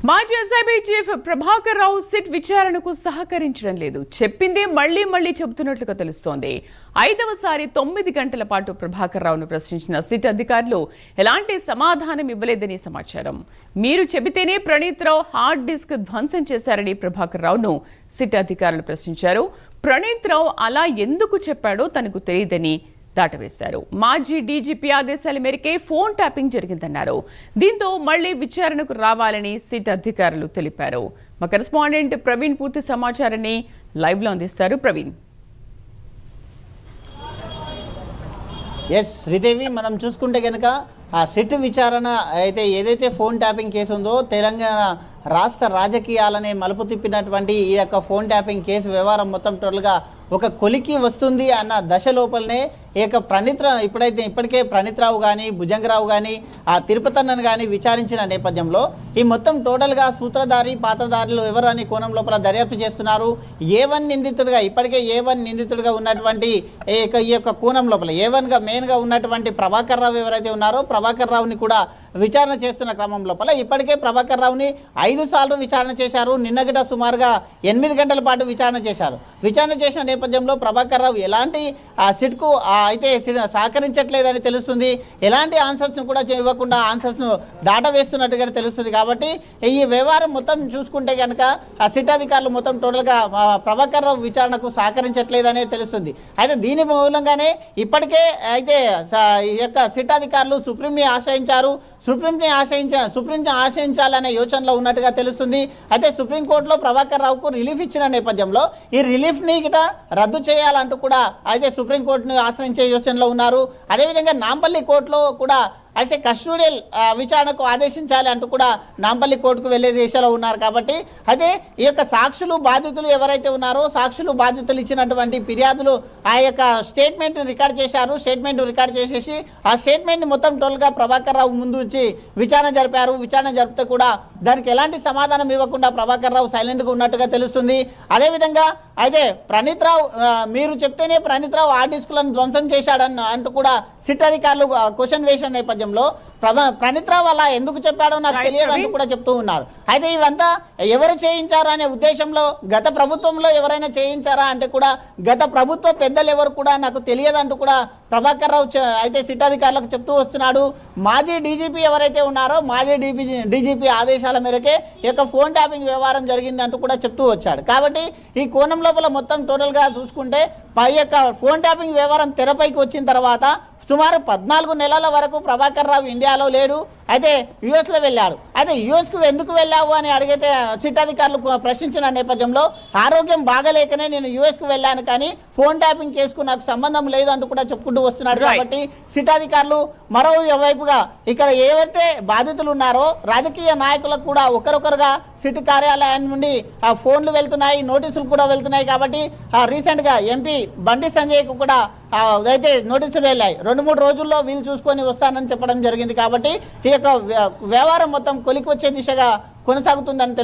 మాజీ SIB chief Prabhakar Rao SIT విచారణకు సహకరించడం లేదు. చెప్పిందే మళ్లీ మళ్లీ చెబుతున్నట్లుగా తెలుస్తోంది. 5వసారి 9 గంటల పాటు ప్రభాకర్ రావును ప్రశ్నించిన సిట్ అధికారులు ఎలాంటి సమాధానం ఇవ్వలేదని సమాచారం. మీరు చెబితేనే ప్రణీత్ రావు హార్డ్ డిస్క్ ధ్వంసం చేశారని ప్రభాకర్ రావును సిట్ అధికారులు ప్రశ్నించారు. ప్రణీత్ రావు అలా ఎందుకు చెప్పాడో తనకు తెలియదని దాటవేశారు. మాజీ డీజీపీ ఆదేశాల మేరకే ఫోన్ ట్యాపింగ్ జరిగిందన్నారు. దీంతో మళ్లీ విచారణకు రావాలని సిట్ అధికారులు తెలిపారు. మా కరెస్పాండెంట్ ప్రవీణ్ పూర్తి సమాచారాన్ని లైవ్ లో అందిస్తారు. ప్రవీణ్. శ్రీదేవి, మనం చూసుకుంటే కనుక ఆ సిట్ విచారణ అయితే ఏదైతే ఫోన్ ట్యాపింగ్ కేసు ఉందో తెలంగాణ రాష్ట్ర రాజకీయాలనే మలుపు తిప్పినటువంటి ఈ యొక్క ఫోన్ ట్యాపింగ్ కేసు వ్యవహారం మొత్తం టోటల్గా ఒక కొలికి వస్తుంది అన్న దశ లోపలనే ఇప్పటికే ప్రణీత్ రావు కానీ భుజంగరావు కానీ ఆ తిరుపతన్నను కానీ విచారించిన నేపథ్యంలో ఈ మొత్తం టోటల్గా సూత్రధారి పాత్రధారులు ఎవరు అని కోణం లోపల దర్యాప్తు చేస్తున్నారు. ఇప్పటికే ఏ1 నిందితుడిగా ఉన్నటువంటి ఈ యొక్క కోణం లోపల ఏ1గా మెయిన్గా ఉన్నటువంటి ప్రభాకర్ రావు ఎవరైతే ఉన్నారో ప్రభాకర్ రావుని కూడా విచారణ చేస్తున్న క్రమం లోపల ఇప్పటికే ప్రభాకర్ రావుని 5 సార్లు విచారణ చేశారు. నిన్నగిట సుమారుగా 8 గంటల పాటు విచారణ చేశారు. విచారణ చేసిన నేపథ్యంలో ప్రభాకర్ రావు ఎలాంటి సిట్కు అయితే సహకరించట్లేదని తెలుస్తుంది. ఎలాంటి ఆన్సర్స్ను కూడా ఇవ్వకుండా ఆన్సర్స్ను దాటవేస్తున్నట్టుగా తెలుస్తుంది. కాబట్టి ఈ వ్యవహారం మొత్తం చూసుకుంటే కనుక ఆ సిట్ అధికారులు మొత్తం టోటల్గా ప్రభాకర్ రావు విచారణకు సహకరించట్లేదనే తెలుస్తుంది. అయితే దీని మూలంగానే ఇప్పటికే అయితే ఈ యొక్క సిట్ అధికారులు సుప్రీంని ఆశ్రయించారు. సుప్రీంని ఆశ్రయించాలనే యోచనలో ఉన్నట్టుగా తెలుస్తుంది. అయితే సుప్రీంకోర్టులో ప్రభాకర్ రావుకు రిలీఫ్ ఇచ్చిన నేపథ్యంలో ఈ రిలీఫ్ని గిట రద్దు చేయాలంటూ కూడా అయితే సుప్రీంకోర్టును ఆశ్రయించే యోచనలో ఉన్నారు. అదేవిధంగా నాంపల్లి కోర్టులో కూడా అయితే కస్టోడియల్ విచారణకు ఆదేశించాలి అంటూ కూడా నాంపల్లి కోర్టుకు వెళ్లే దిశలో ఉన్నారు. కాబట్టి అయితే ఈ యొక్క సాక్షులు బాధితులు ఎవరైతే ఉన్నారో సాక్షులు బాధితులు ఇచ్చినటువంటి ఫిర్యాదులు ఆ యొక్క స్టేట్మెంట్ రికార్డ్ చేశారు. స్టేట్మెంట్ రికార్డ్ చేసేసి ఆ స్టేట్మెంట్ని మొత్తం టోల్గా ప్రభాకర్ రావు ముందు ఉంచి విచారణ జరిపారు. విచారణ జరిపితే కూడా దానికి ఎలాంటి సమాధానం ఇవ్వకుండా ప్రభాకర్ రావు సైలెంట్గా ఉన్నట్టుగా తెలుస్తుంది. అదేవిధంగా అయితే ప్రణీత్ రావు మీరు చెప్తేనే ప్రణీత్ రావు ఆ డిస్కులను ధ్వంసం చేశాడని అంటూ కూడా సిట్ అధికారులు క్వశ్చన్ వేసిన నేపథ్యంలో ప్రణీత్ రావు అలా ఎందుకు చెప్పాడో నాకు తెలియదు అంటూ కూడా చెప్తూ ఉన్నారు. అయితే ఇవంతా ఎవరు చేయించారు అనే ఉద్దేశంలో గత ప్రభుత్వంలో ఎవరైనా చేయించారా అంటే కూడా గత ప్రభుత్వ పెద్దలు ఎవరు కూడా నాకు తెలియదంటూ కూడా ప్రభాకర్ రావు అయితే సిట్ అధికారులకు చెప్తూ వస్తున్నాడు. మాజీ డీజీపీ ఎవరైతే ఉన్నారో మాజీ డీజీపీ ఆదేశాల మేరకే ఈ యొక్క ఫోన్ ట్యాపింగ్ వ్యవహారం జరిగిందంటూ కూడా చెప్తూ వచ్చాడు. కాబట్టి ఈ కోణం లోపల మొత్తం టోటల్గా చూసుకుంటే పై యొక్క ఫోన్ ట్యాపింగ్ వ్యవహారం తెరపైకి వచ్చిన తర్వాత సుమారు 14 నెలల వరకు ప్రభాకర్ రావు ఇండియాలో లేడు. అయితే యుఎస్లో వెళ్ళాడు. అయితే యుఎస్కు ఎందుకు వెళ్ళావు అని అడిగితే సిట్ అధికారులు ప్రశ్నించిన నేపథ్యంలో ఆరోగ్యం బాగలేకనే నేను యుఎస్కు వెళ్ళాను, కానీ ఫోన్ ట్యాపింగ్ కేసుకు నాకు సంబంధం లేదు అంటూ కూడా చెప్పుకుంటూ వస్తున్నాడు. కాబట్టి సిట్ అధికారులు మరోవైపుగా ఇక్కడ ఏవైతే బాధితులు ఉన్నారో రాజకీయ నాయకులకు కూడా ఒకరొకరుగా సిట్ కార్యాలయం నుండి ఆ ఫోన్లు వెళ్తున్నాయి, నోటీసులు కూడా వెళ్తున్నాయి. కాబట్టి రీసెంట్గా ఎంపీ బండి సంజయ్కు కూడా అయితే నోటీసులు వెళ్ళాయి. 2-3 రోజుల్లో వీలు చూసుకొని వస్తానని చెప్పడం జరిగింది. కాబట్టి ఈ యొక్క వ్యవహారం మొత్తం కొలికి వచ్చే దిశగా కొనసాగుతుందని